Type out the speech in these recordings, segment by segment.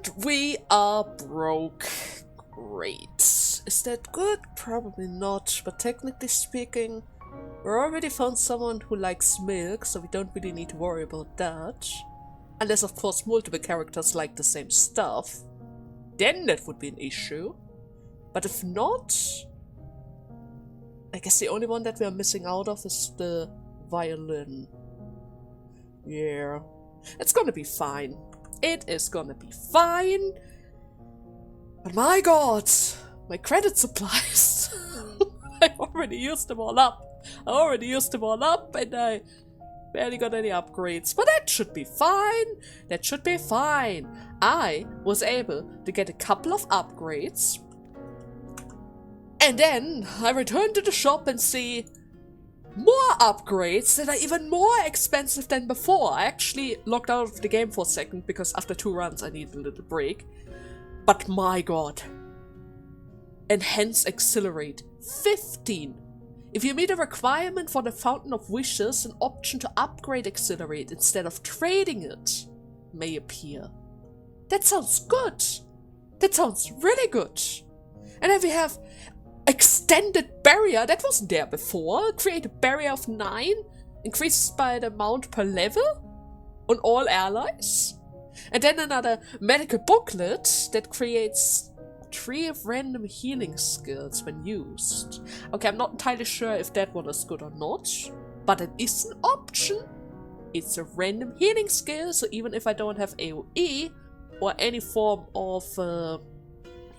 And we are broke. Great. Is that good? Probably not, but technically speaking, we already found someone who likes milk, so we don't really need to worry about that. Unless, of course, multiple characters like the same stuff. Then that would be an issue. But if not, I guess the only one that we are missing out of is the violin. Yeah. It's gonna be fine. It is gonna be fine. But my god, my credit supplies. I already used them all up. And I barely got any upgrades. But that should be fine. That should be fine. I was able to get a couple of upgrades. And then I returned to the shop and see more upgrades that are even more expensive than before. I actually logged out of the game for a second because after 2 runs I needed a little break. But my god. Enhance Accelerate 15. If you meet a requirement for the Fountain of Wishes, an option to upgrade Accelerate instead of trading it may appear. That sounds good. That sounds really good. And then we have Extended Barrier. That wasn't there before. Create a barrier of 9. Increases by the amount per level on all allies. And then another medical booklet that creates 3 random healing skills when used. Okay, I'm not entirely sure if that one is good or not, but it is an option. It's a random healing skill, so even if I don't have AoE or any form of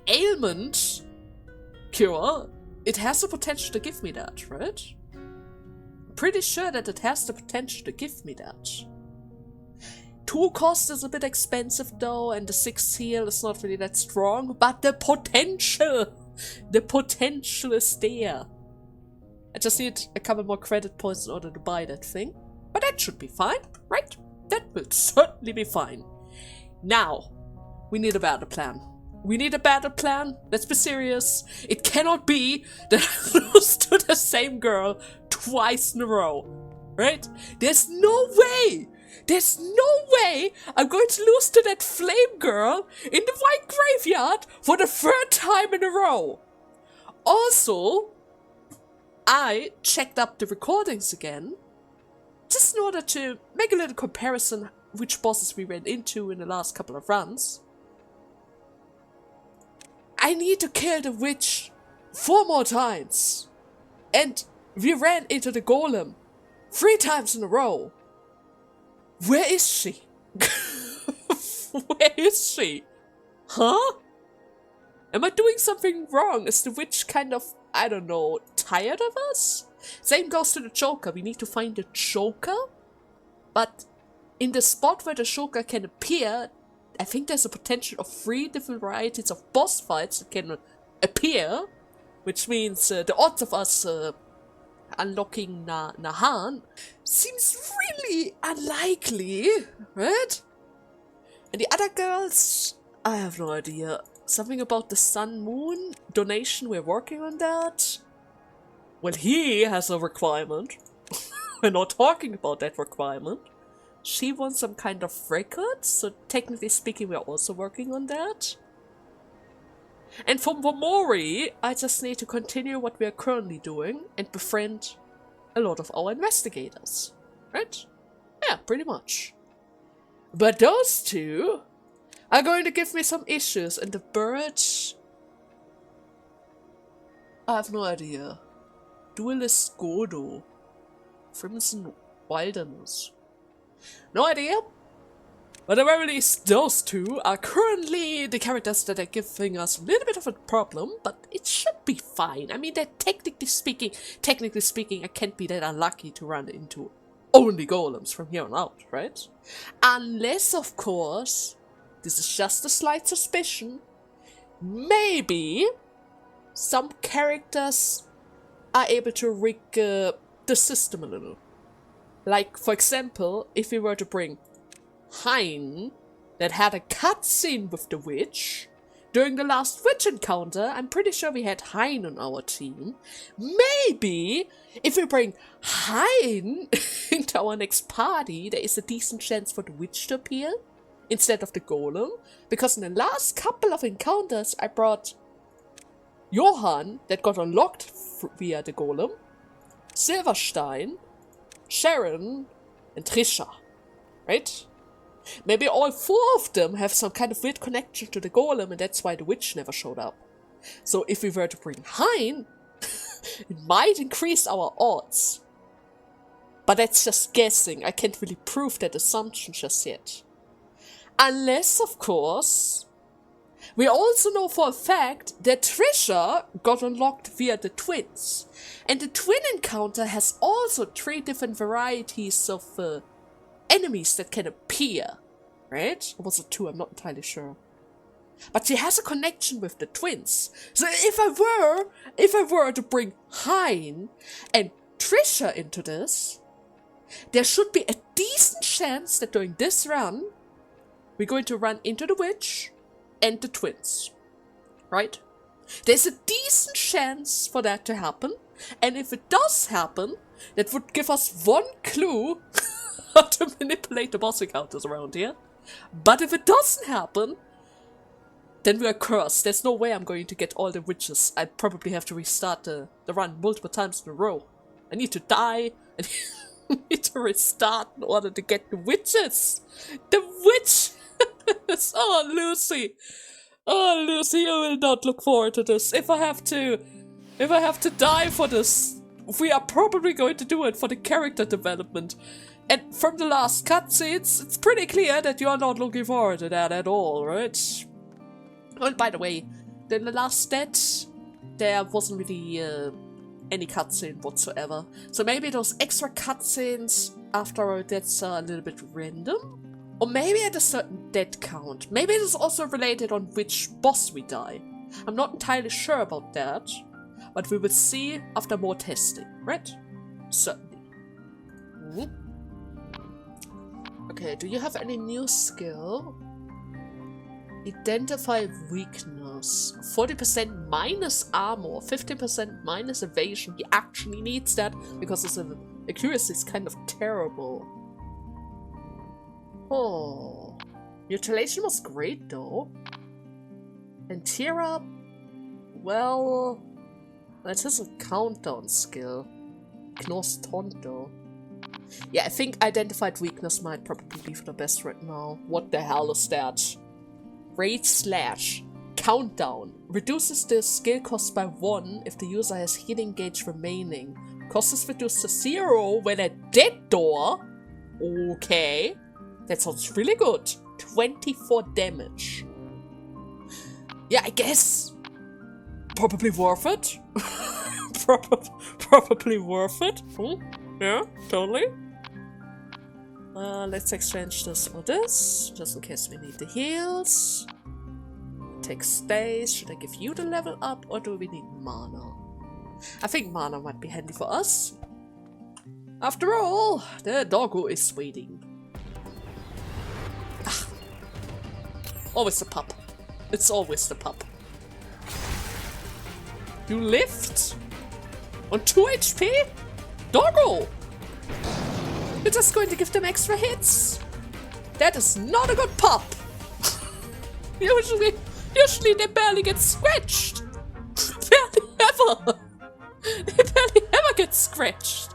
ailment cure, it has the potential to give me that, right? I'm pretty sure that it has the potential to give me that. 2 cost is a bit expensive though, and the 6 heal is not really that strong, but the potential is there. I just need a couple more credit points in order to buy that thing, but that should be fine, right? That will certainly be fine. Now, we need a battle plan. Let's be serious. It cannot be that I lose to the same girl twice in a row, right? There's no way I'm going to lose to that flame girl in the white graveyard for the 3rd time in a row. Also, I checked up the recordings again, just in order to make a little comparison which bosses we ran into in the last couple of runs. I need to kill the witch 4 more times. And we ran into the golem 3 times in a row. Where is she? Where is she? Huh? Am I doing something wrong? Is the witch kind of, I don't know, tired of us? Same goes to the Joker. We need to find the Joker. But in the spot where the Joker can appear, I think there's a potential of 3 different varieties of boss fights that can appear. Which means the odds of us unlocking Narhan seems really unlikely, right? And the other girls, I have no idea. Something about the Sun Moon donation, we're working on that. Well, he has a requirement. We're not talking about that requirement. She wants some kind of record, so technically speaking we're also working on that. And for Momori, I just need to continue what we are currently doing and befriend a lot of our investigators. Right? Yeah, pretty much. But those 2 are going to give me some issues, and the bird, I have no idea. Duelist Godo. Crimson Wilderness. No idea. But at the very least, those 2 are currently the characters that are giving us a little bit of a problem, but it should be fine. I mean, that technically speaking, I can't be that unlucky to run into only golems from here on out, right? Unless, of course, this is just a slight suspicion, maybe some characters are able to rig the system a little. Like, for example, if we were to bring Hein, that had a cutscene with the witch. During the last witch encounter, I'm pretty sure we had Hein on our team. Maybe, if we bring Hein into our next party, there is a decent chance for the witch to appear instead of the golem, because in the last couple of encounters I brought Johann, that got unlocked via the golem, Silverstein, Sharon, and Trisha, right? Maybe all 4 of them have some kind of weird connection to the golem, and that's why the witch never showed up. So if we were to bring Hein, it might increase our odds. But that's just guessing. I can't really prove that assumption just yet. Unless, of course, we also know for a fact that Trisha got unlocked via the twins. And the twin encounter has also 3 different varieties of enemies that can appear. Right? Or was it 2? I'm not entirely sure. But she has a connection with the twins. So if I were to bring Hein and Trisha into this, there should be a decent chance that during this run, we're going to run into the witch and the twins. Right? There's a decent chance for that to happen. And if it does happen, that would give us 1 clue how to manipulate the boss encounters around here. But if it doesn't happen, then we are cursed. There's no way I'm going to get all the witches. I probably have to restart the run multiple times in a row. I need to die. I need to restart in order to get the witches. The witch! Oh, Lucy. Oh, Lucy, you will not look forward to this. If I have to die for this, we are probably going to do it for the character development. And from the last cutscenes, it's pretty clear that you are not looking forward to that at all, right? Oh, and by the way, in the last stat, there wasn't really any cutscene whatsoever. So maybe those extra cutscenes after our deaths are a little bit random? Or maybe at a certain death count. Maybe it is also related on which boss we die. I'm not entirely sure about that, but we will see after more testing, right? Certainly. Okay, do you have any new skill? Identify weakness. 40% minus armor, 50% minus evasion. He actually needs that because his accuracy is kind of terrible. Oh. Mutilation was great though. And Tira, well, that is a countdown skill. Knos Tonto. Yeah, I think identified weakness might probably be for the best right now. What the hell is that? Raid slash. Countdown. Reduces the skill cost by 1 if the user has healing gauge remaining. Cost is reduced to 0 when at dead door. Okay. That sounds really good. 24 damage. Yeah, I guess. Probably worth it. Probably worth it. Yeah, totally. Let's exchange this for this, just in case we need the heals. Take stays. Should I give you the level up, or do we need mana? I think mana might be handy for us. After all, the doggo is waiting. Ah. Always the pup. It's always the pup. You lift? On 2 HP? Doggo! You're just going to give them extra hits? That is not a good pup! Usually they barely get scratched! Barely ever! They barely ever get scratched!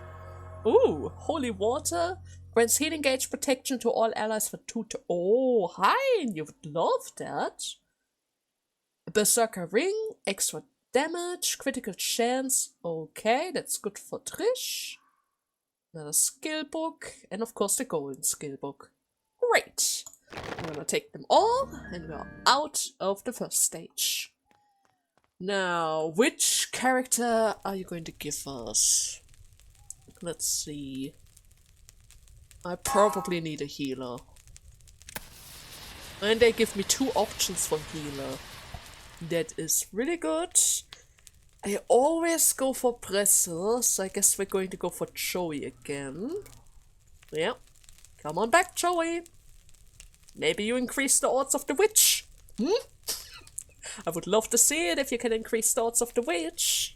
Ooh, holy water grants healing gauge protection to all allies for 2 to— Oh, Hein, you would love that! A Berserker ring, extra damage, critical chance. Okay, that's good for Trish. Another skill book, and of course the golden skill book. Great! I'm gonna take them all, and we're out of the first stage. Now, which character are you going to give us? Let's see. I probably need a healer. And they give me 2 options for healer. That is really good. I always go for Bresser, so I guess we're going to go for Joey again. Yeah. Come on back, Joey. Maybe you increase the odds of the witch. I would love to see it if you can increase the odds of the witch.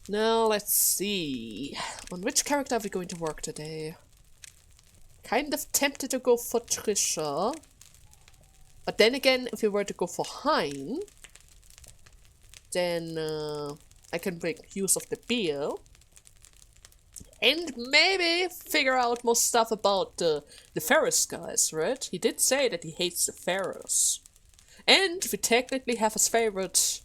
Now, let's see. On which character are we going to work today? Kind of tempted to go for Trisha. But then again, if we were to go for Hein, then I can make use of the beer. And maybe figure out more stuff about the Ferris guys, right? He did say that he hates the Ferris. And we technically have his favorite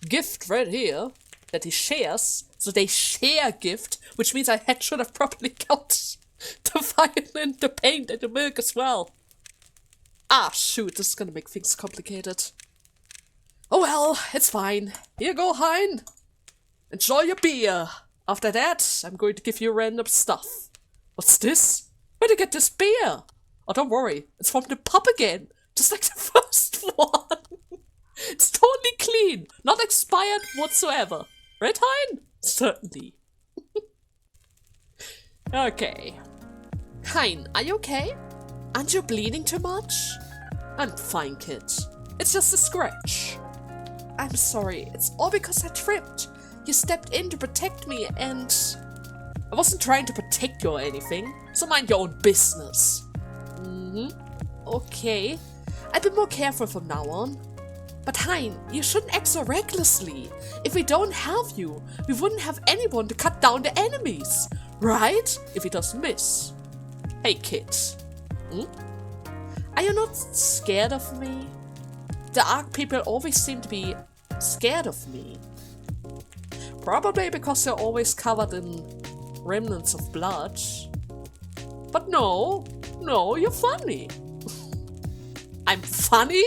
gift right here that he shares. So they share gift, which means I should have probably got the violin, the paint, and the milk as well. Ah, shoot, this is gonna make things complicated. Oh well, it's fine. Here you go, Hein. Enjoy your beer. After that, I'm going to give you random stuff. What's this? Where'd you get this beer? Oh, don't worry. It's from the pub again. Just like the first one. It's totally clean. Not expired whatsoever. Right, Hein? Certainly. Okay. Hein, are you okay? Aren't you bleeding too much? I'm fine, kid. It's just a scratch. I'm sorry. It's all because I tripped. You stepped in to protect me and... I wasn't trying to protect you or anything, so mind your own business. Okay. I'll be more careful from now on. But Hein, you shouldn't act so recklessly. If we don't have you, we wouldn't have anyone to cut down the enemies. Right? If he doesn't miss. Hey kid. Are you not scared of me? The Ark people always seem to be scared of me. Probably because they're always covered in remnants of blood. But no, you're funny. I'm funny?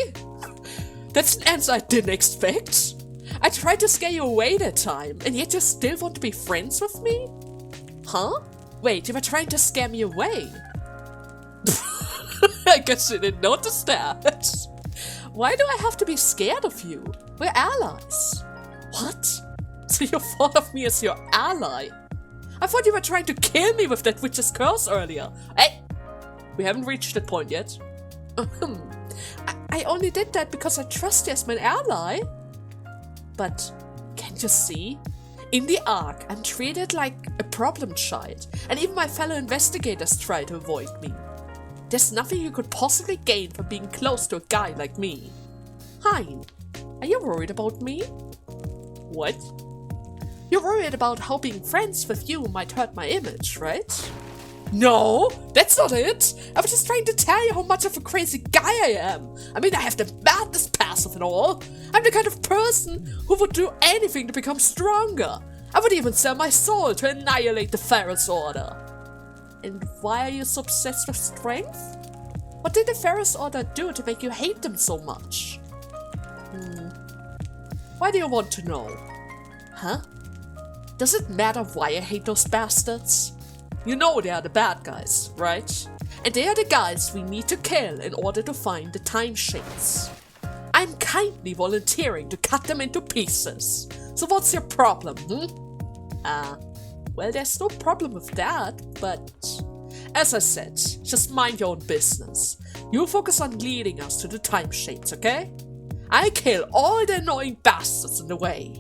That's an answer I didn't expect. I tried to scare you away that time, and yet you still want to be friends with me? Huh? Wait, you were trying to scare me away? I guess you didn't notice that. Why do I have to be scared of you? We're allies. What? So you thought of me as your ally? I thought you were trying to kill me with that witch's curse earlier. Hey! We haven't reached that point yet. I only did that because I trust you as my ally. But can't you see? In the Ark, I'm treated like a problem child, and even my fellow investigators try to avoid me. There's nothing you could possibly gain from being close to a guy like me. Hein, are you worried about me? What? You're worried about how being friends with you might hurt my image, right? No, that's not it. I was just trying to tell you how much of a crazy guy I am. I mean, I have the madness pass of it all. I'm the kind of person who would do anything to become stronger. I would even sell my soul to annihilate the Ferris Order. And why are you so obsessed with strength? What did the Ferris Order do to make you hate them so much? Why do you want to know? Huh? Does it matter why I hate those bastards? You know they are the bad guys, right? And they are the guys we need to kill in order to find the time shades. I'm kindly volunteering to cut them into pieces. So what's your problem, Well, there's no problem with that, but... As I said, just mind your own business. You focus on leading us to the time shades, okay? I kill all the annoying bastards in the way.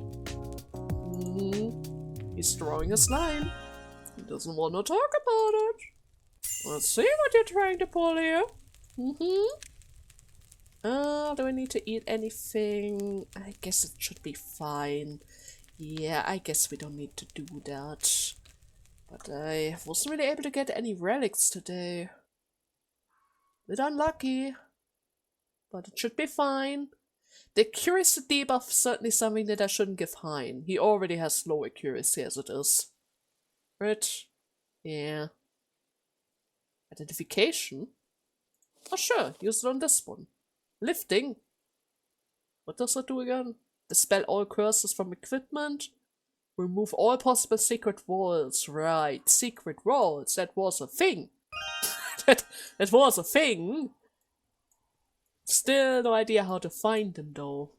He's drawing his line. He doesn't want to talk about it. Let's see what you're trying to pull here. Do I need to eat anything? I guess it should be fine. Yeah, I guess we don't need to do that. But I wasn't really able to get any relics today. Bit unlucky. But it should be fine. The accuracy debuff is certainly something that I shouldn't give Hein. He already has low accuracy as it is. Right? Yeah. Identification? Oh sure, use it on this one. Lifting. What does that do again? Dispel all curses from equipment. Remove all possible secret walls. Right, secret walls. That was a thing. that was a thing. Still no idea how to find them though.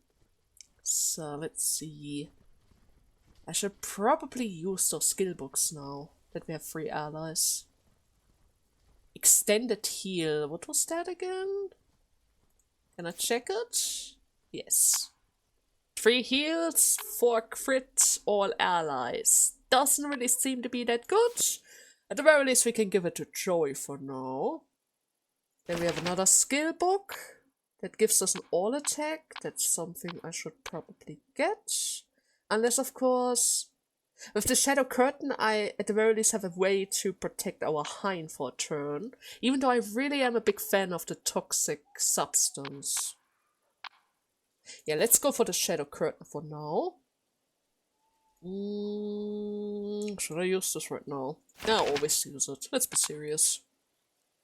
So let's see. I should probably use those skill books now that we have 3 allies. Extended heal. What was that again? Can I check it? Yes. 3 heals, 4 crits, all allies. Doesn't really seem to be that good. At the very least we can give it to Joey for now. Then we have another skill book That gives us an all attack. That's something I should probably get. Unless, of course, with the Shadow Curtain, I at the very least have a way to protect our Hein for a turn. Even though I really am a big fan of the toxic substance. Yeah, let's go for the Shadow Curtain for now. Should I use this right now? I always use it. Let's be serious.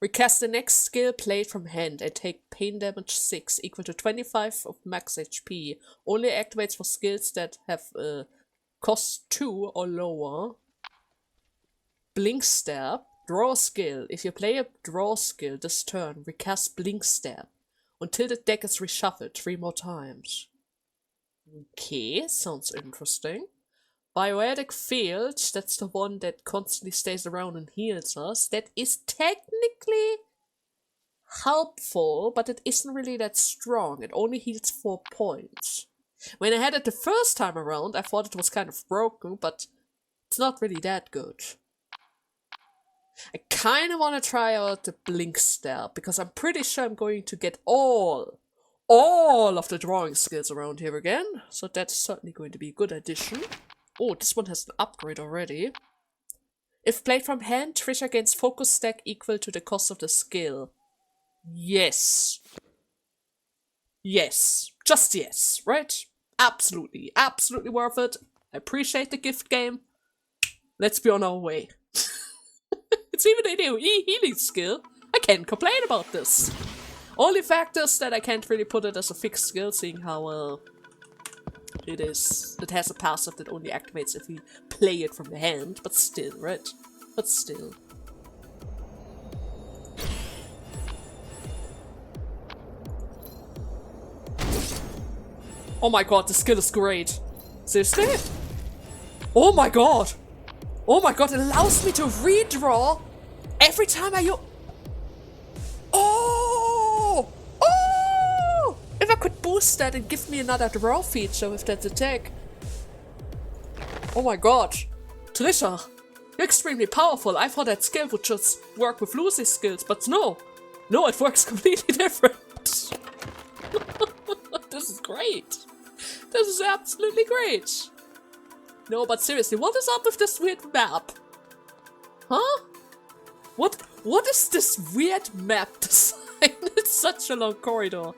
Recast the next skill played from hand and take pain damage 6 equal to 25 of max HP. Only activates for skills that have cost 2 or lower. Blinkstab. Draw a skill. If you play a draw skill this turn, recast Blinkstab until the deck is reshuffled 3 more times. Okay, sounds interesting. Bioetic Field, that's the one that constantly stays around and heals us. That is technically helpful, but it isn't really that strong. It only heals 4 points. When I had it the first time around, I thought it was kind of broken, but it's not really that good. I kind of want to try out the Blinkstab, because I'm pretty sure I'm going to get all of the drawing skills around here again. So that's certainly going to be a good addition. Oh, this one has an upgrade already. If played from hand, trigger gains focus stack equal to the cost of the skill. Yes. Yes. Just yes, right? Absolutely. Absolutely worth it. I appreciate the gift game. Let's be on our way. It's even a new healing skill. I can't complain about this. Only fact is that I can't really put it as a fixed skill, seeing how it has a passive that only activates if we play it from the hand, but still, right? But still. Oh my god, the skill is great. Seriously? Oh my god! Oh my god, it allows me to redraw every time I use... Oh! Oh! If I could boost that and give me another draw feature with that attack. Oh my god. Trisha, you're extremely powerful. I thought that skill would just work with Lucy's skills, but no. No, it works completely different. This is great. This is absolutely great. No, but seriously, what is up with this weird map? Huh? What is this weird map design? It's such a long corridor.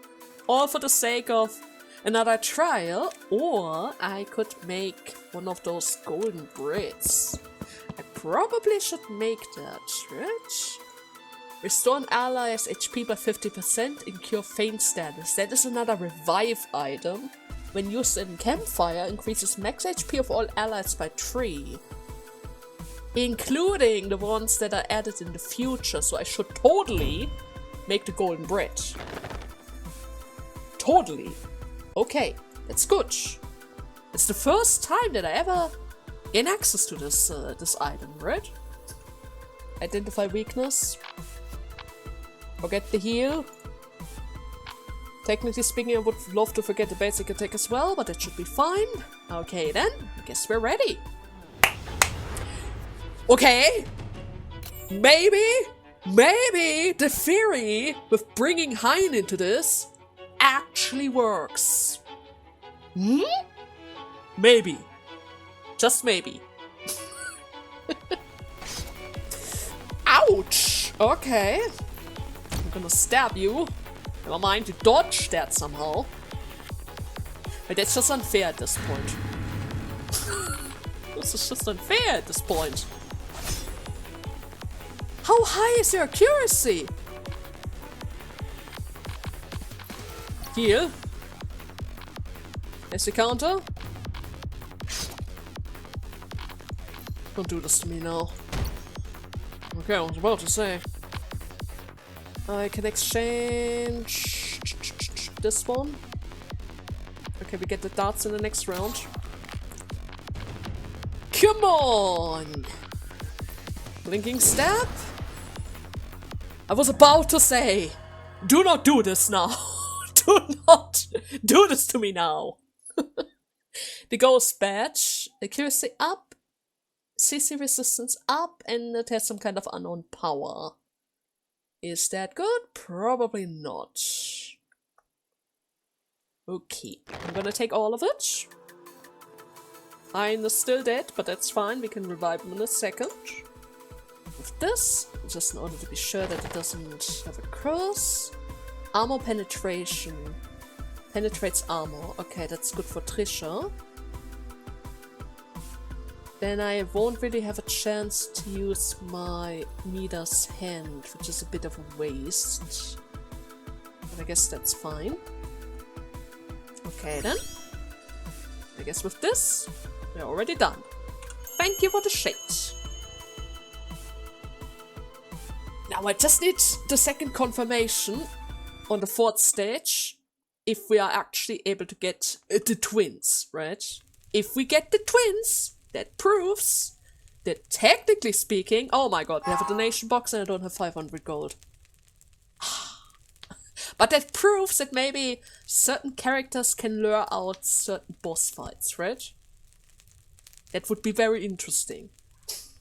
All for the sake of another trial, or I could make one of those golden bricks. I probably should make that, right? Restore an ally's HP by 50% and cure faint status. That is another revive item. When used in Campfire, increases max HP of all allies by 3. Including the ones that are added in the future, so I should totally make the golden bread. Totally. Okay, that's good. It's the first time that I ever gain access to this this item, right? Identify weakness. Forget the heal. Technically speaking, I would love to forget the basic attack as well, but it should be fine. Okay then, I guess we're ready. Okay. Maybe the theory with bringing Hein into this actually works. Hmm? Maybe. Just maybe. Ouch! Okay. I'm gonna stab you. Never mind, you dodge that somehow. But that's just unfair at this point. This is just unfair at this point. How high is your accuracy? Heal. There's the counter. Don't do this to me now. Okay, I was about to say. I can exchange this one. Okay, we get the darts in the next round. Come on! Blinking stab? I was about to say, do not do this now. Do not do this to me now. The ghost badge, accuracy up, CC resistance up, and it has some kind of unknown power. Is that good? Probably not. Okay, I'm gonna take all of it. Hein is still dead, but that's fine. We can revive him in a second. With this, just in order to be sure that it doesn't have a curse. Armor penetration. Penetrates armor. Okay, that's good for Trisha. Then I won't really have a chance to use my Midas hand, which is a bit of a waste. But I guess that's fine. Okay then. I guess with this, we're already done. Thank you for the shade. Now I just need the second confirmation on the 4th stage if we are actually able to get the twins, right? If we get the twins, that proves that technically speaking... Oh my god, we have a donation box and I don't have 500 gold. But that proves that maybe certain characters can lure out certain boss fights, right? That would be very interesting.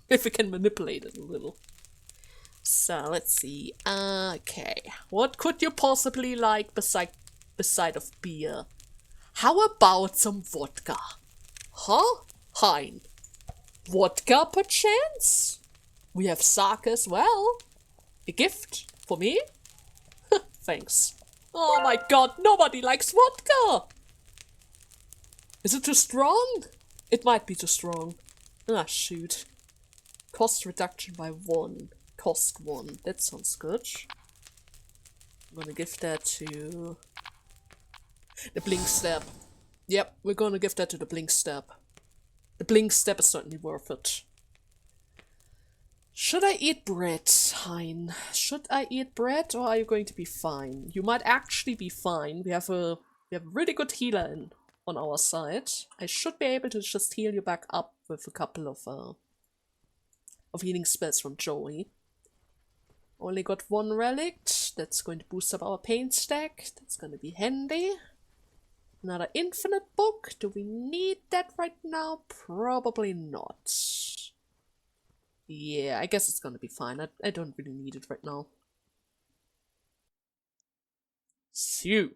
If we can manipulate it a little. So, let's see. Okay. What could you possibly like beside of beer? How about some vodka? Huh? Hein. Vodka, perchance? We have sake as well. A gift for me? Thanks. Oh my god, nobody likes vodka! Is it too strong? It might be too strong. Ah, shoot. Cost reduction by 1. Cost 1. That sounds good. I'm gonna give that to the Blinkstab. Yep, we're gonna give that to the Blinkstab. The Blinkstab is certainly worth it. Should I eat bread, Hein? Should I eat bread, or are you going to be fine? You might actually be fine. We have a really good healer on our side. I should be able to just heal you back up with a couple of healing spells from Joey. Only got 1 relic. That's going to boost up our pain stack. That's going to be handy. Another infinite book. Do we need that right now? Probably not. Yeah, I guess it's gonna be fine. I don't really need it right now. So.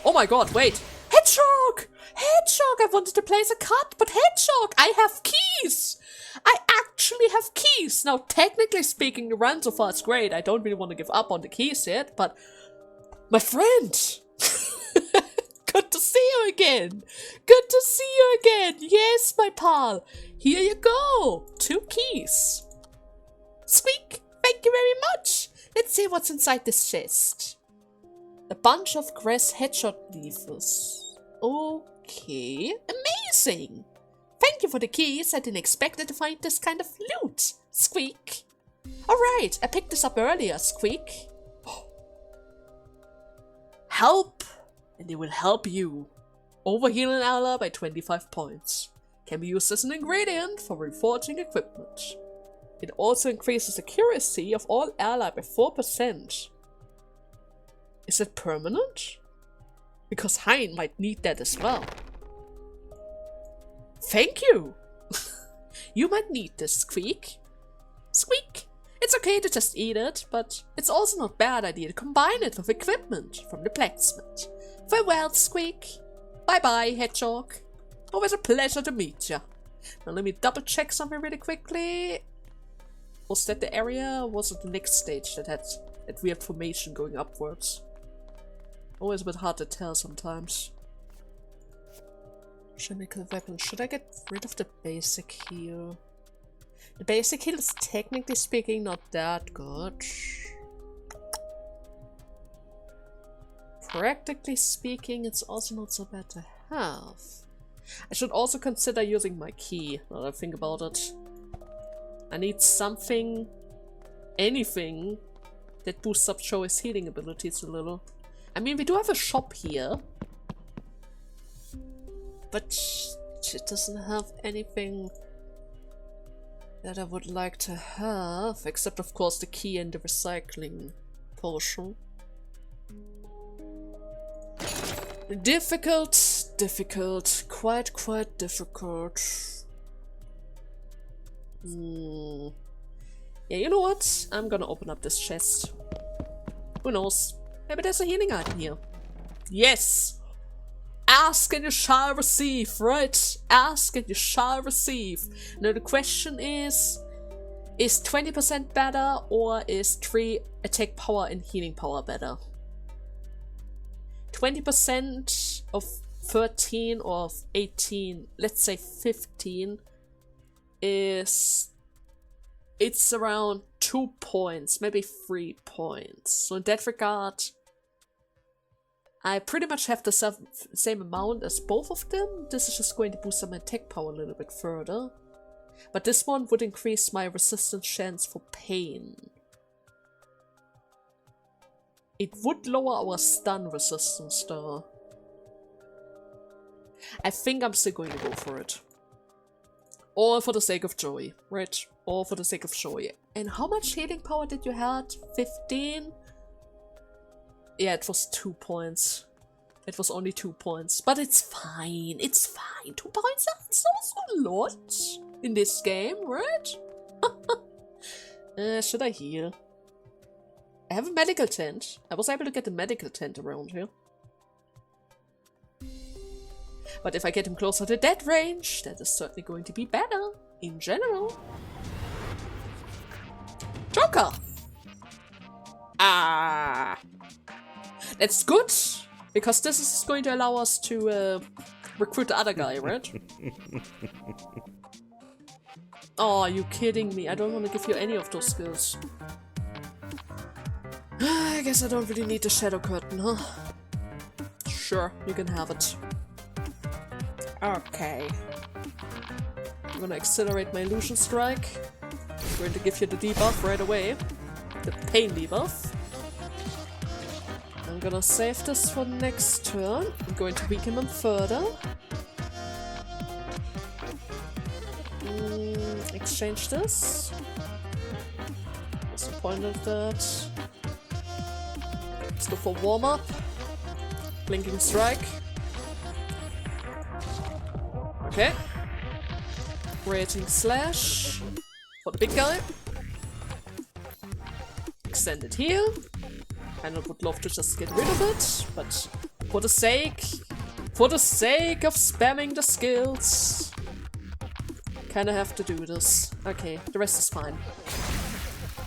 Oh my god, wait! Hedgehog! Hedgehog! I wanted to place a cut, but Hedgehog! I have keys! I actually have keys! Now, technically speaking, the run so far is great. I don't really want to give up on the keys yet, but... My friend! Good to see you again! Good to see you again! Yes, my pal! Here you go! 2 keys! Squeak! Thank you very much! Let's see what's inside this chest. A bunch of grass hedgehog leaves. Okay. Amazing! Thank you for the keys. I didn't expect to find this kind of loot. Squeak! Alright, I picked this up earlier, Squeak. Help! And it will help you. Overheal an ally by 25 points. Can be used as an ingredient for reforging equipment. It also increases accuracy of all ally by 4%. Is it permanent? Because Hein might need that as well. Thank you! You might need this, Squeak. Squeak! It's okay to just eat it, but it's also not a bad idea to combine it with equipment from the blacksmith. Farewell, Squeak. Bye-bye, Hedgehog. Always a pleasure to meet ya. Now let me double check something really quickly. Was that the area, or was it the next stage that had that weird formation going upwards? Always a bit hard to tell sometimes. Chemical weapon. Should I get rid of the basic heal? The basic heal is technically speaking not that good. Practically speaking, it's also not so bad to have. I should also consider using my key, now that I think about it. I need something, anything, that boosts up Joey's healing abilities a little. I mean, we do have a shop here. But it doesn't have anything that I would like to have, except of course the key and the recycling potion. Difficult, quite difficult. Yeah, you know what? I'm gonna open up this chest. Who knows? Maybe there's a healing item here. Yes! Ask and you shall receive, right? Ask and you shall receive. Now the question is 20% better or is 3 attack power and healing power better? 20% of 13 or of 18, let's say 15, it's around 2 points, maybe 3 points. So in that regard, I pretty much have the same amount as both of them. This is just going to boost my attack power a little bit further. But this one would increase my resistance chance for pain. It would lower our stun resistance though. I think I'm still going to go for it. All for the sake of joy, right? All for the sake of joy. And how much healing power did you have? 15? Yeah, it was 2 points. It was only 2 points. But it's fine. It's fine. 2 points? That's also a lot in this game, right? Should I heal? I have a medical tent. I was able to get a medical tent around here. But if I get him closer to that range, that is certainly going to be better in general. Joker! Ah! That's good, because this is going to allow us to recruit the other guy, right? Oh, are you kidding me? I don't want to give you any of those skills. I guess I don't really need the shadow curtain, huh? Sure, you can have it. Okay. I'm gonna accelerate my illusion strike. I'm going to give you the debuff right away. The pain debuff. I'm gonna save this for next turn. I'm going to weaken him further. Exchange this. What's the point of that? Let's go for warm-up. Blinking strike. Okay. Rating slash for the big guy. Extended heal. I would love to just get rid of it, but for the sake of spamming the skills, kinda have to do this. Okay, the rest is fine.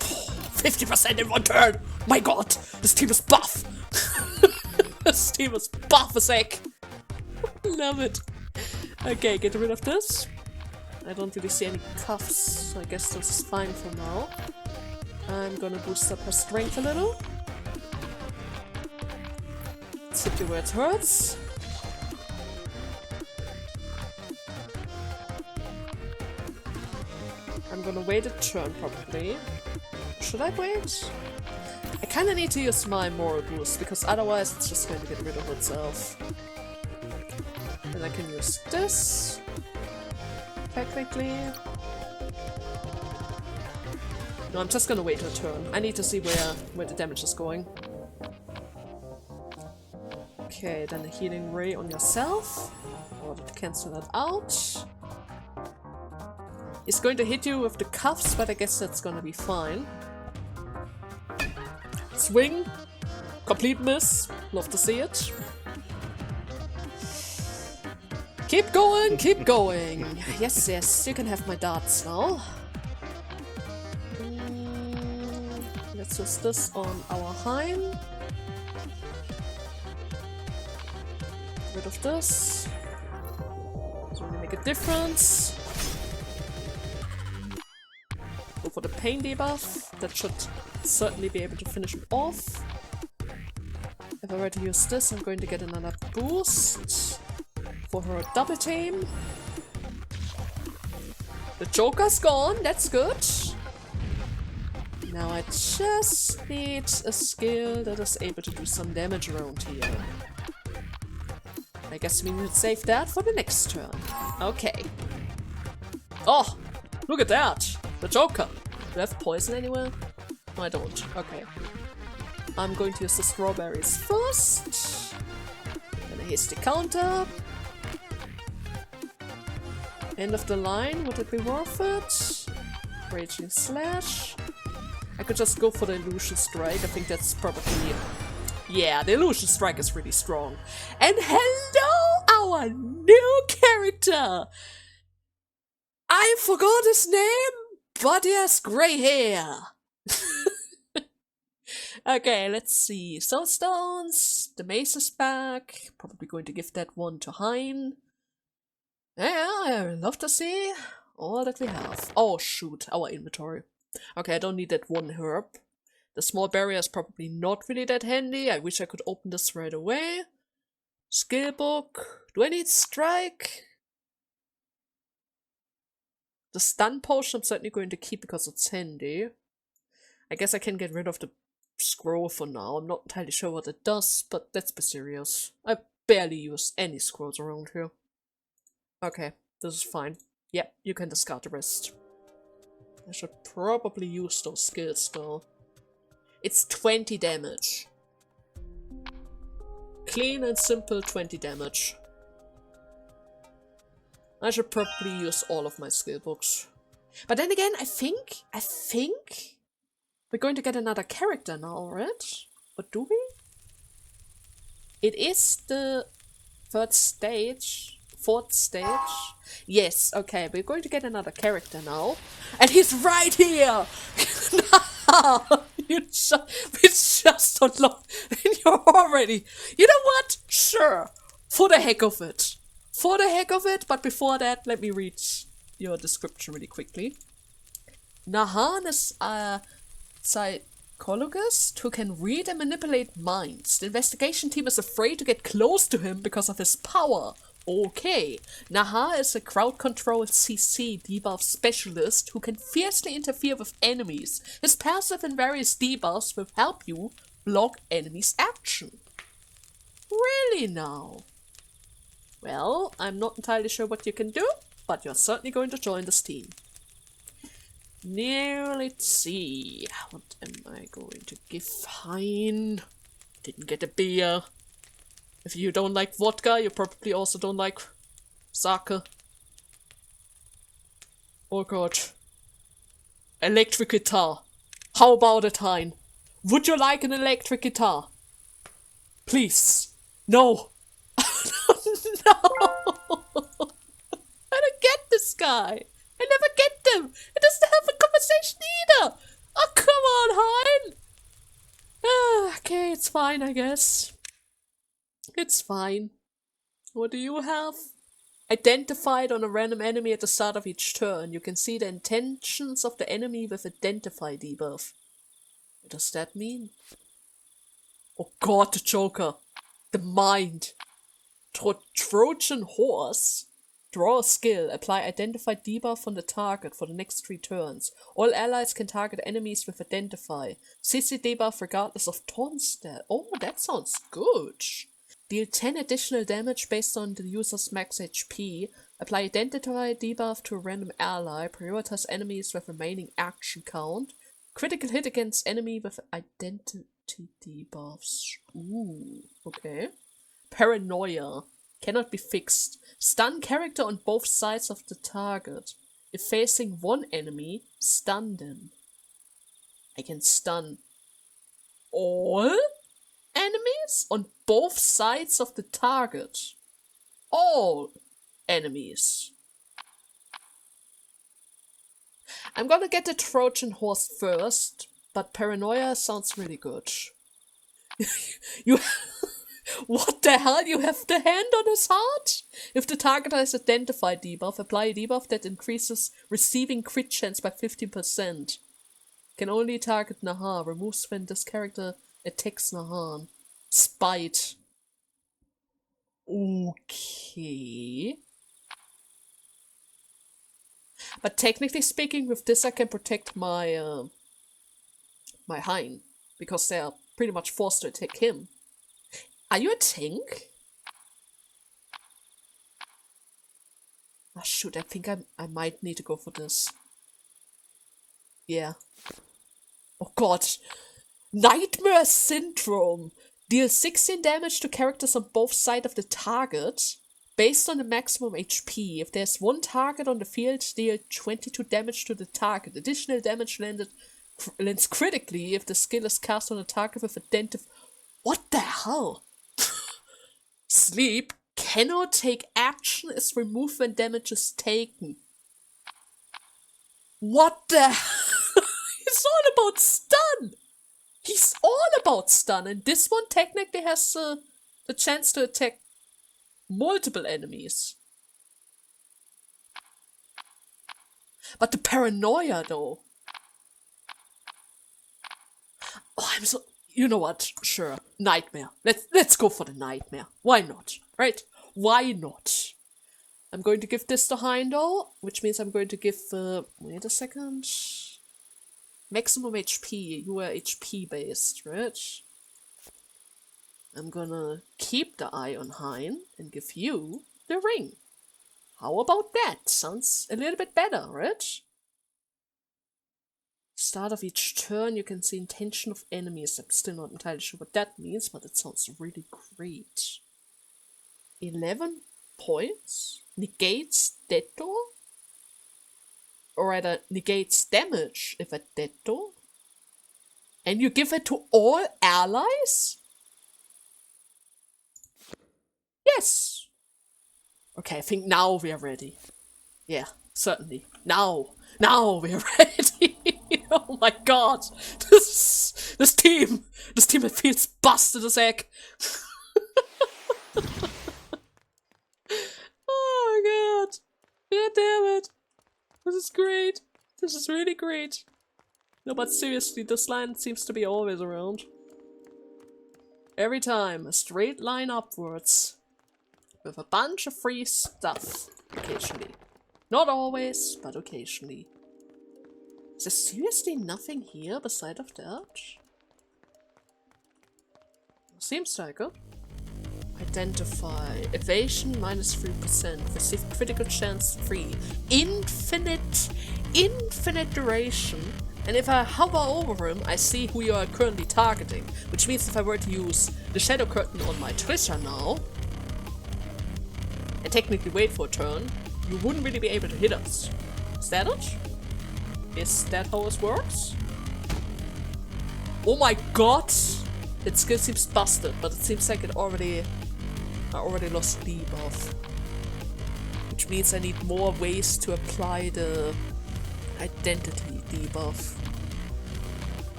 50% in 1 turn! My god! This team is buff! This team is buff as heck! Love it! Okay, get rid of this. I don't really see any cuffs, so I guess this is fine for now. I'm gonna boost up her strength a little. Let's hit you where it hurts. I'm gonna wait a turn probably. Should I wait? I kinda need to use my moral boost because otherwise it's just going to get rid of itself. And I can use this. Technically. No, I'm just gonna wait a turn. I need to see where the damage is going. Okay, then a healing ray on yourself. In order to cancel that out. It's going to hit you with the cuffs, but I guess that's gonna be fine. Swing. Complete miss. Love to see it. Keep going, keep going. Yes, yes, you can have my darts now. Let's use this on our Hein. Get rid of this. Doesn't really make a difference. Go for the pain debuff. That should certainly be able to finish him off. If I were to use this, I'm going to get another boost. For her double team. The Joker's gone, that's good. Now I just need a skill that is able to do some damage around here. I guess we need to save that for the next turn. Okay. Oh, look at that! The Joker! Do I have poison anywhere? No, I don't. Okay. I'm going to use the strawberries first. Then a hasty counter. End of the line, would it be worth it? Raging Slash. I could just go for the Illusion Strike, I think that's probably Yeah, the illusion strike is really strong. And hello, our new character! I forgot his name, but he has grey hair. Okay, let's see. Soulstones, the mace is back. Probably going to give that one to Hein. Yeah, I love to see all that we have. Oh shoot, our inventory. Okay, I don't need that one herb. The small barrier is probably not really that handy. I wish I could open this right away. Skill book. Do I need strike? The stun potion I'm certainly going to keep because it's handy. I guess I can get rid of the scroll for now. I'm not entirely sure what it does, but let's be serious. I barely use any scrolls around here. Okay, this is fine. Yep, you can discard the rest. I should probably use those skills though. It's 20 damage. Clean and simple 20 damage. I should probably use all of my skill books. But then again, I think we're going to get another character now, right? Or do we? It is the fourth stage. Yes, okay, we're going to get another character now. And he's right here! We just unlocked and you're already... You know what? Sure. For the heck of it. But before that, let me read your description really quickly. Narhan is a psychologist who can read and manipulate minds. The investigation team is afraid to get close to him because of his power. Okay, Narhan is a crowd control CC debuff specialist who can fiercely interfere with enemies. His passive and various debuffs will help you block enemies' action. Really now? Well, I'm not entirely sure what you can do, but you're certainly going to join this team. Now, let's see. What am I going to give Hein? Didn't get a beer. If you don't like vodka, you probably also don't like sake. Oh god. Electric guitar. How about it, Hein? Would you like an electric guitar? Please. No. No. I don't get this guy. I never get them. It doesn't have a conversation either. Oh, come on, Hein. Okay, it's fine, I guess. It's fine. What do you have? Identified on a random enemy at the start of each turn. You can see the intentions of the enemy with Identify debuff. What does that mean? Oh god, the Joker. The mind. Trojan Horse. Draw a skill. Apply Identify debuff on the target for the next 3 turns. All allies can target enemies with Identify. CC debuff regardless of taunt stat. Oh, that sounds good. Deal 10 additional damage based on the user's max HP. Apply Identify debuff to a random ally. Prioritize enemies with remaining action count. Critical hit against enemy with identity debuffs. Ooh, okay. Paranoia. Cannot be fixed. Stun character on both sides of the target. If facing one enemy, stun them. I can stun all enemies on both sides of the target. All enemies. I'm gonna get the Trojan Horse first, but Paranoia sounds really good. You... What the hell? You have the hand on his heart? If the target has Identified debuff, apply a debuff that increases receiving crit chance by 15%. Can only target Narhan. Removes when this character attacks Narhan. Spite. Okay. But technically speaking, with this I can protect my my Hein, because they are pretty much forced to attack him. Are you a tank? Oh shoot, I think I might need to go for this. Yeah. Oh god. Nightmare Syndrome. Deal 16 damage to characters on both sides of the target, based on the maximum HP. If there's one target on the field, deal 22 damage to the target. Additional damage lands critically if the skill is cast on a target with Identify. What the hell? Sleep cannot take action is removed when damage is taken. What the hell? It's all about stun! He's all about stun, and this one technically has the chance to attack multiple enemies. But the paranoia, though. Oh, I'm so... You know what? Sure. Nightmare. Let's go for the nightmare. Why not? Right? Why not? I'm going to give this to Hein, though, which means I'm going to give... wait a second. Maximum HP. You are HP based, right? I'm gonna keep the eye on Hein and give you the ring. How about that? Sounds a little bit better, right? Start of each turn, you can see intention of enemies. I'm still not entirely sure what that means, but it sounds really great. 11 points? Negates dead door? Or rather, negates damage if a dead door? And you give it to all allies? Yes! Okay, I think now we are ready. Yeah, certainly. Now we're ready! Oh my god! This team! This team, it feels busted as heck! Oh my god! God damn it! This is great! This is really great! No, but seriously, this line seems to be always around. Every time, a straight line upwards. With a bunch of free stuff, occasionally. Not always, but occasionally. Is there seriously nothing here beside of that? Seems like it. Identify. Evasion -3%. Receive critical chance 3. Infinite duration. And if I hover over him, I see who you are currently targeting. Which means if I were to use the shadow curtain on my Trisha now, and technically wait for a turn, you wouldn't really be able to hit us. Is that it? Is that how it works? Oh my god! It still seems busted, but it seems like I already lost debuff. Which means I need more ways to apply the identity debuff.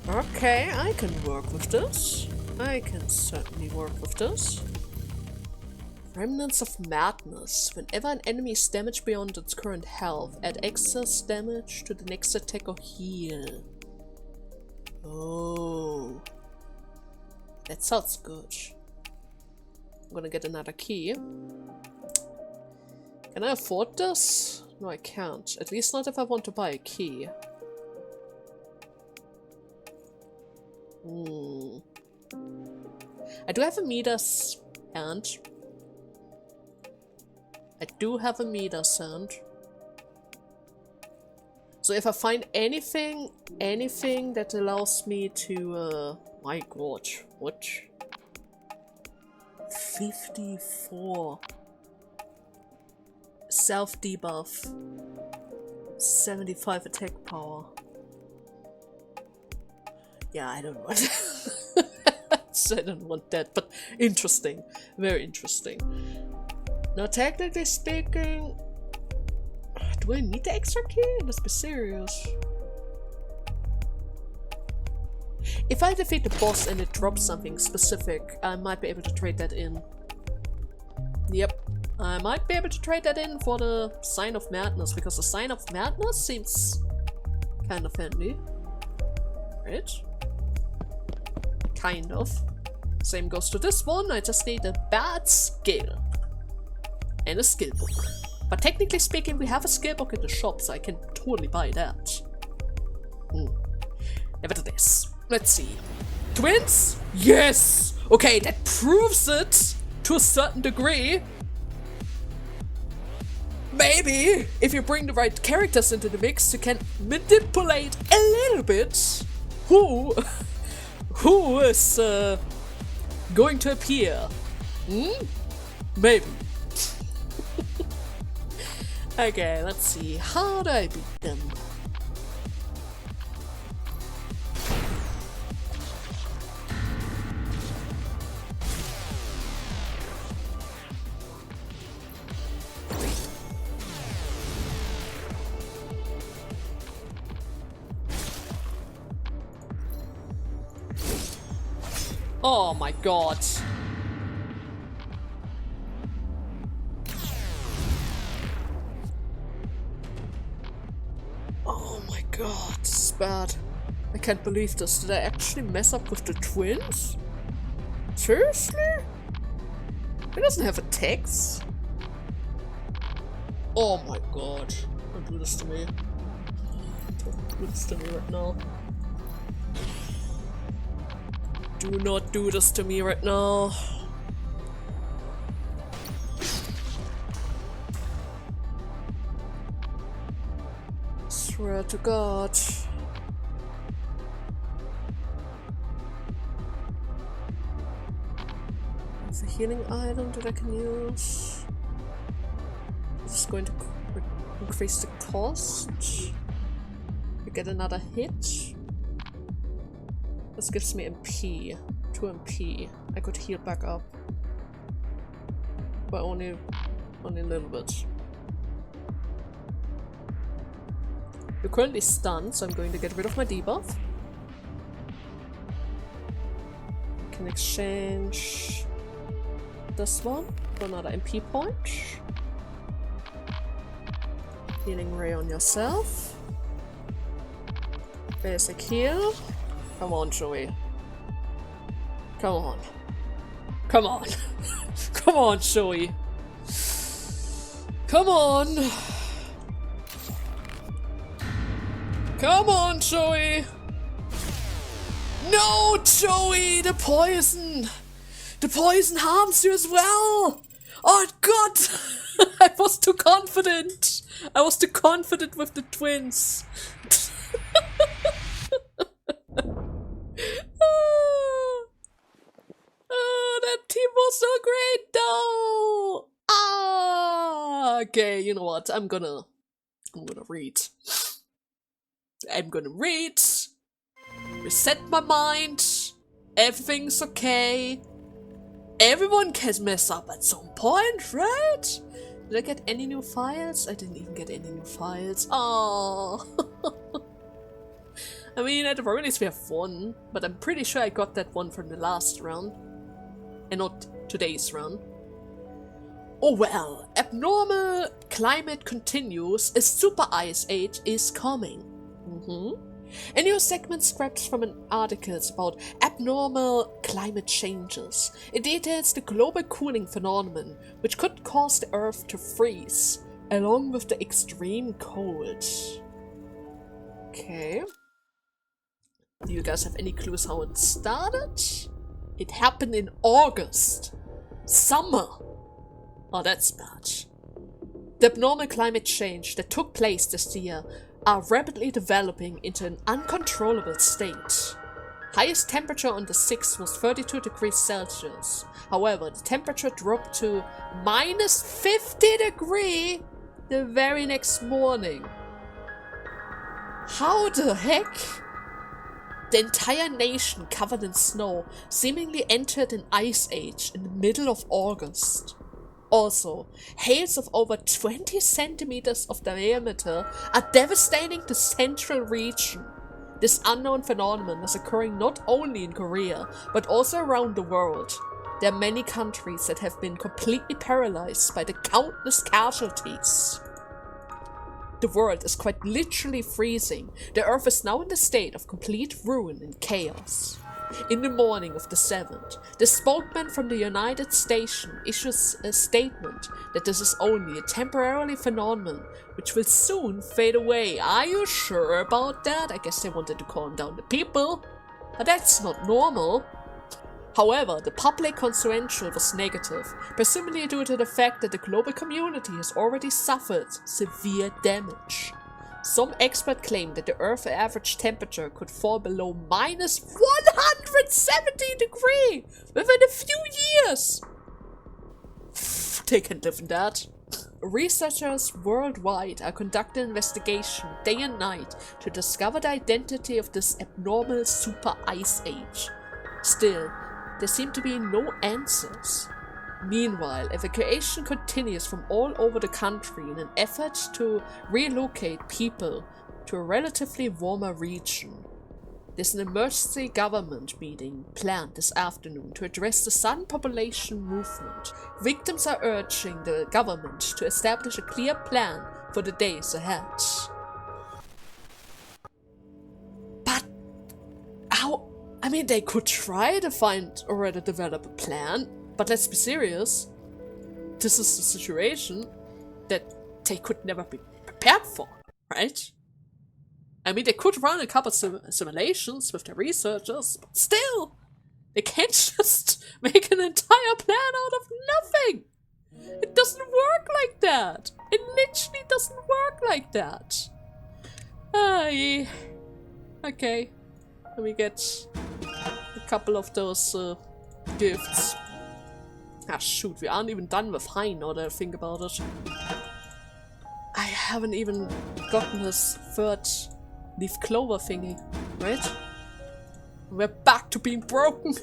Okay, I can work with this. I can certainly work with this. Remnants of Madness. Whenever an enemy is damaged beyond its current health, add excess damage to the next attack or heal. Oh. That sounds good. I'm gonna get another key. Can I afford this? No, I can't. At least not if I want to buy a key. I do have a Midas hand. I do have a Midas hand. So if I find anything that allows me to, my god, what? 54. Self debuff. 75 attack power. Yeah, I don't want I don't want that, but interesting. Very interesting. Now, technically speaking, do I need the extra key? Let's be serious. If I defeat the boss and it drops something specific, I might be able to trade that in. Yep, I might be able to trade that in for the Sign of Madness, because the Sign of Madness seems kind of handy. Right? Kind of. Same goes to this one, I just need a bad skill. And a skill book. But technically speaking, we have a skill book in the shop, so I can totally buy that. Nevertheless, let's see. Twins? Yes! Okay, that proves it to a certain degree. Maybe, if you bring the right characters into the mix, you can manipulate a little bit who is going to appear. Maybe. Okay, let's see. How do I beat them? Oh my god. Oh my god, this is bad. I can't believe this. Did I actually mess up with the twins? Seriously? It doesn't have a text? Oh my god. Don't do this to me. Don't do this to me right now. Do not do this to me right now. Swear to God. There's a healing item that I can use. This is going to increase the cost. We get another hit. This gives me MP. 2 MP. I could heal back up. But only a little bit. You're currently stunned, so I'm going to get rid of my debuff. I can exchange this one for another MP point. Healing ray on yourself. Basic heal. Come on, Joey. Come on. Come on. Come on, Joey. Come on. Come on, Joey. No, Joey, the poison. The poison harms you as well. Oh, God. I was too confident. I was too confident with the twins. That team was so great, though. Okay, you know what? I'm gonna read. I'm gonna read. Reset my mind. Everything's okay. Everyone can mess up at some point, right? Did I get any new files? I didn't even get any new files. Oh. I mean, at the very least we have one, but I'm pretty sure I got that one from the last round. And not today's run. Oh well, abnormal climate continues, a super ice age is coming. A new segment scrapped from an article about abnormal climate changes. It details the global cooling phenomenon, which could cause the Earth to freeze, along with the extreme cold. Okay. Do you guys have any clues how it started? It happened in August. Summer. Oh, that's bad. The abnormal climate change that took place this year are rapidly developing into an uncontrollable state. Highest temperature on the 6th was 32 degrees Celsius. However, the temperature dropped to minus 50 degrees the very next morning. How the heck? The entire nation, covered in snow, seemingly entered an ice age in the middle of August. Also, hails of over 20 centimeters of diameter are devastating the central region. This unknown phenomenon is occurring not only in Korea, but also around the world. There are many countries that have been completely paralyzed by the countless casualties. The world is quite literally freezing. The Earth is now in the state of complete ruin and chaos. In the morning of the 7th, the spokesman from the United States issues a statement that this is only a temporary phenomenon which will soon fade away. Are you sure about that? I guess they wanted to calm down the people. But that's not normal. However, the public consensus was negative, presumably due to the fact that the global community has already suffered severe damage. Some experts claim that the Earth's average temperature could fall below minus 170 degrees within a few years. They can live in that. Researchers worldwide are conducting investigation day and night to discover the identity of this abnormal super ice age. Still, there seem to be no answers. Meanwhile, evacuation continues from all over the country in an effort to relocate people to a relatively warmer region. There's an emergency government meeting planned this afternoon to address the sudden population movement. Victims are urging the government to establish a clear plan for the days ahead. But how? I mean, they could try to find or rather develop a plan, but let's be serious. This is the situation that they could never be prepared for, right? I mean, they could run a couple simulations with their researchers, but still, they can't just make an entire plan out of nothing. It doesn't work like that. It literally doesn't work like that. Yeah. Okay, let me get a couple of those gifts. Ah, shoot, we aren't even done with Hein, now that I think about it. I haven't even gotten his third leaf clover thingy, right? We're back to being broken.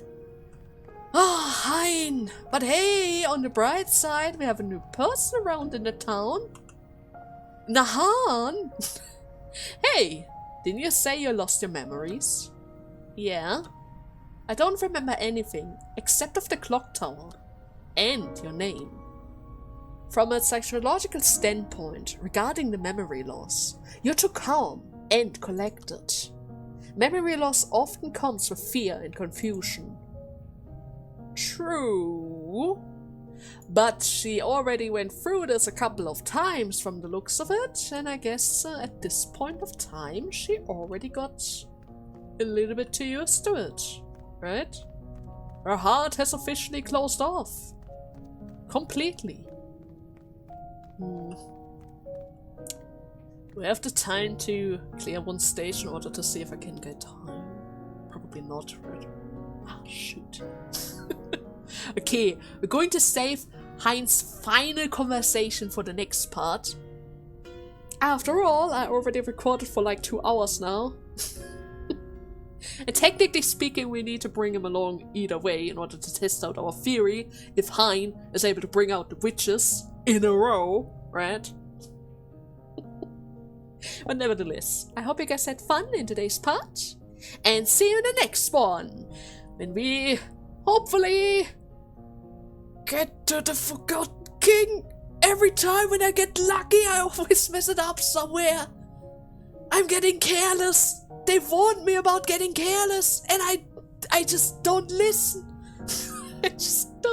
Ah, Hein! But hey, on the bright side, we have a new person around in the town. Narhan! Hey, didn't you say you lost your memories? Yeah. I don't remember anything, except of the clock tower. And your name. From a psychological standpoint, regarding the memory loss, you're too calm and collected. Memory loss often comes with fear and confusion. True. But she already went through this a couple of times from the looks of it, and I guess at this point of time she already got a little bit too used to it, right? Her heart has officially closed off. Completely. Do I have the time to clear one stage in order to see if I can get time? Probably not, right? Ah, shoot. Okay, we're going to save Hein's final conversation for the next part. After all, I already recorded for like 2 hours now. And technically speaking, we need to bring him along either way in order to test out our theory if Hein is able to bring out the witches in a row, right? But nevertheless, I hope you guys had fun in today's part, and see you in the next one, when we hopefully get to the Forgotten King. Every time when I get lucky, I always mess it up somewhere. I'm getting careless. They warned me about getting careless, and I just don't listen. I just don't